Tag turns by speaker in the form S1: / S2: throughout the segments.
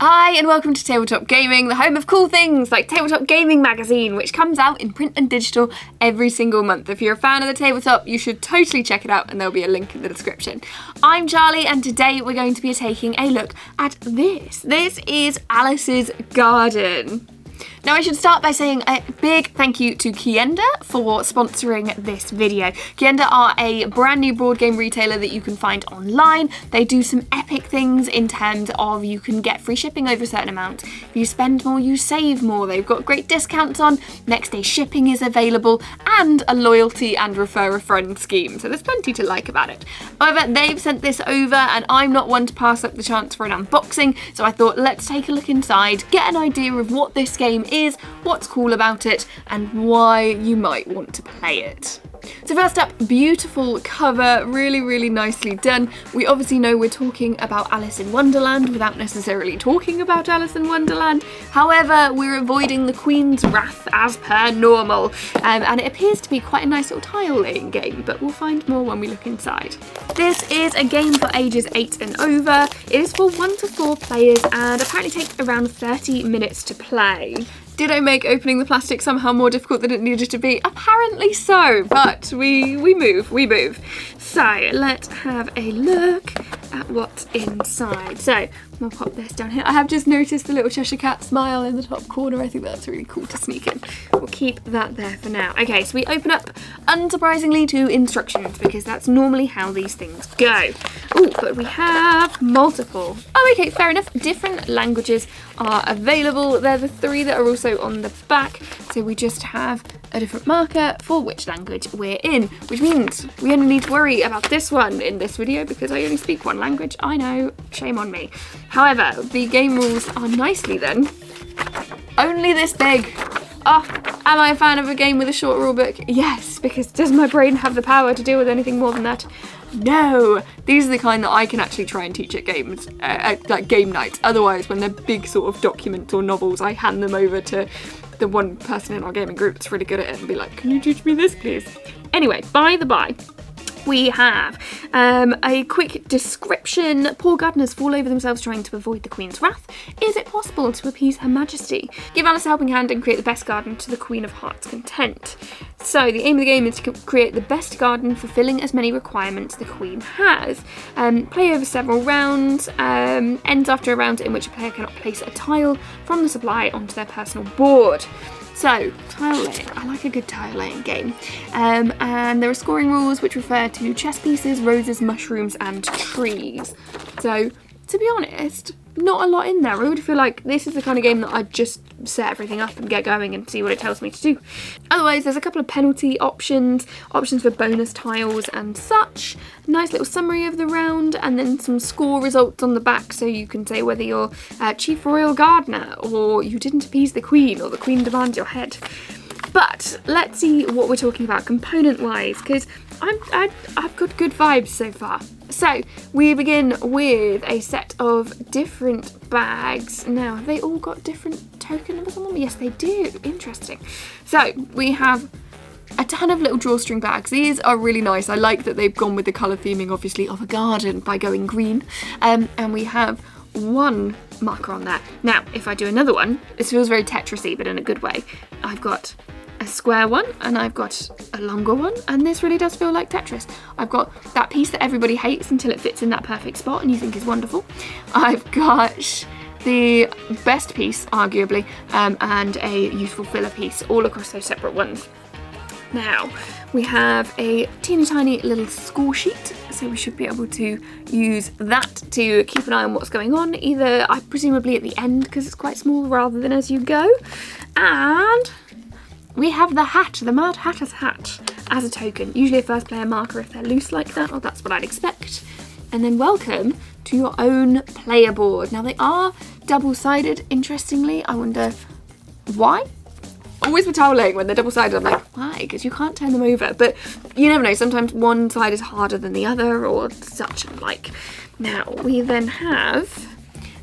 S1: Hi and welcome to Tabletop Gaming, the home of cool things like Tabletop Gaming magazine, which comes out in print and digital every single month. If you're a fan of the tabletop, you should totally check it out and there'll be a link in the description. I'm Charlie and today we're going to be taking a look at this. This is Alice's Garden. Now I should start by saying a big thank you to Kienda for sponsoring this video. Kienda are a brand new board game retailer that you can find online. They do some epic things in terms of you can get free shipping over a certain amount. If you spend more, you save more. They've got great discounts on, next day shipping is available, and a loyalty and refer a friend scheme. So there's plenty to like about it. However, they've sent this over and I'm not one to pass up the chance for an unboxing, so I thought let's take a look inside, get an idea of what this game is, what's cool about it, and why you might want to play it. So first up, beautiful cover, really nicely done. We obviously know we're talking about Alice in Wonderland without necessarily talking about Alice in Wonderland. However, we're avoiding the Queen's Wrath as per normal, and it appears to be quite a nice little tile laying game, but we'll find more when we look inside. This is a game for ages 8 and over. It is for 1 to 4 players and apparently takes around 30 minutes to play. Did I make opening the plastic somehow more difficult than it needed to be? Apparently so, but we move. So let's have a look at what's inside. So we'll pop this down here. I have just noticed the little Cheshire Cat smile in the top corner. I think that's really cool to sneak in. We'll keep that there for now. Okay, so we open up, unsurprisingly, to instructions because that's normally how these things go. Oh, but we have multiple. Oh, okay, fair enough. Different languages are available. They're the 3 that are also on the back. So we just have a different marker for which language we're in, which means we only need to worry about this one in this video because I only speak one language. I know, shame on me. However, the game rules are nicely then only this big. Oh, am I a fan of a game with a short rule book? Yes, because does my brain have the power to deal with anything more than that? No, these are the kind that I can actually try and teach at games, like game nights. Otherwise, when they're big sort of documents or novels, I hand them over to the one person in our gaming group that's really good at it and be like, can you teach me this, please? Anyway, by the by, we have a quick description. Poor gardeners fall over themselves trying to avoid the Queen's wrath. Is it possible to appease Her Majesty? Give Alice a helping hand and create the best garden to the Queen of Hearts' content. So the aim of the game is to create the best garden fulfilling as many requirements the Queen has. Play over several rounds, ends after a round in which a player cannot place a tile from the supply onto their personal board. So, tile laying. I like a good tile laying game. And there are scoring rules which refer to chess pieces, roses, mushrooms, and trees. So, to be honest, not a lot in there. I would feel like this is the kind of game that I'd just set everything up and get going and see what it tells me to do. Otherwise, there's a couple of penalty options for bonus tiles and such. Nice little summary of the round and then some score results on the back so you can say whether you're Chief Royal Gardener or you didn't appease the Queen or the Queen demands your head. But let's see what we're talking about component-wise, because I've got good vibes so far. So we begin with a set of different bags. Now, have they all got different token numbers on them? Yes, they do. Interesting. So we have a ton of little drawstring bags. These are really nice. I like that they've gone with the colour theming, obviously, of a garden by going green. And we have one marker on there. Now, if I do another one, this feels very Tetris-y, but in a good way. I've got a square one and I've got a longer one, and this really does feel like Tetris. I've got that piece that everybody hates until it fits in that perfect spot and you think is wonderful. I've got the best piece, arguably, and a useful filler piece all across those separate ones. Now, we have a teeny tiny little score sheet, so we should be able to use that to keep an eye on what's going on, either presumably at the end because it's quite small rather than as you go. And we have the hat, the Mad Hatter's hat, as a token. Usually a first player marker if they're loose like that, or that's what I'd expect. And then welcome to your own player board. Now they are double-sided, interestingly. I wonder why? Always with tile laying, when they're double-sided, I'm like, why? Because you can't turn them over. But you never know, sometimes one side is harder than the other or such and like. Now, we then have...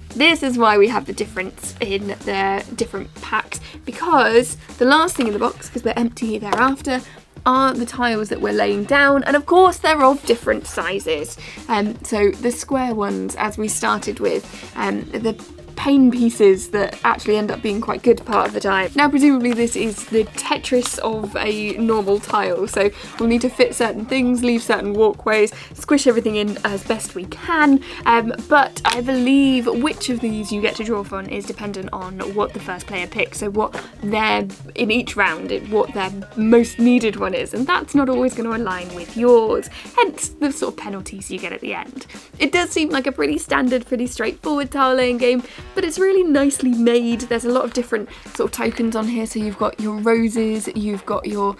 S1: This is why we have the difference in the different packs, because the last thing in the box, because we're empty thereafter, are the tiles that we're laying down, and of course they're of different sizes. So the square ones, as we started with, the pain pieces that actually end up being quite good part of the time. Now presumably this is the Tetris of a normal tile, so we'll need to fit certain things, leave certain walkways, squish everything in as best we can, but I believe which of these you get to draw from is dependent on what the first player picks, so what their, in each round, what their most needed one is, and that's not always going to align with yours, hence the sort of penalties you get at the end. It does seem like a pretty standard, pretty straightforward tile laying game, but it's really nicely made. There's a lot of different sort of tokens on here, so you've got your roses, you've got your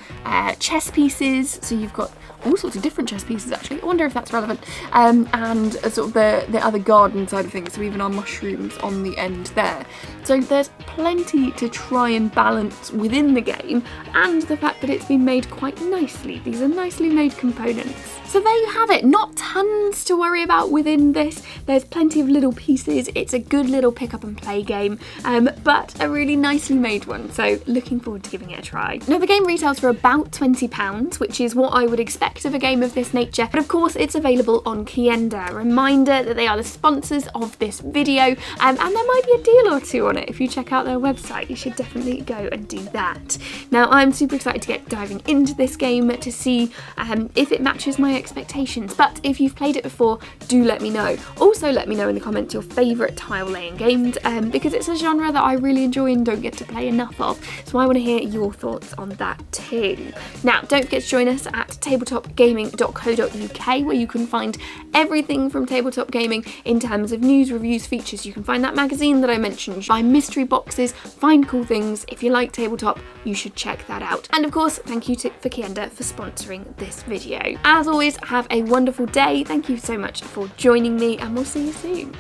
S1: chess pieces, so you've got all sorts of different chess pieces actually. I wonder if that's relevant. And sort of the other garden side of things, so even our mushrooms on the end there. So there's plenty to try and balance within the game, and the fact that it's been made quite nicely. These are nicely made components. So there you have it, not tons to worry about within this. There's plenty of little pieces. It's a good little pick up and play game, but a really nicely made one, so looking forward to giving it a try. Now the game retails for about £20, which is what I would expect of a game of this nature, but of course it's available on Kienda. Reminder that they are the sponsors of this video, and there might be a deal or two on it. If you check out their website, you should definitely go and do that. Now I'm super excited to get diving into this game to see if it matches my expectations, but if you've played it before, do let me know. Also let me know in the comments your favourite tile laying games, because it's a genre that I really enjoy and don't get to play enough of, so I want to hear your thoughts on that too. Now don't forget to join us at tabletopgaming.co.uk, where you can find everything from tabletop gaming in terms of news, reviews, features. You can find that magazine that I mentioned, buy mystery boxes, find cool things. If you like tabletop, you should check that out. And of course, thank you for Kienda for sponsoring this video. As always, have a wonderful day. Thank you so much for joining me, and we'll see you soon.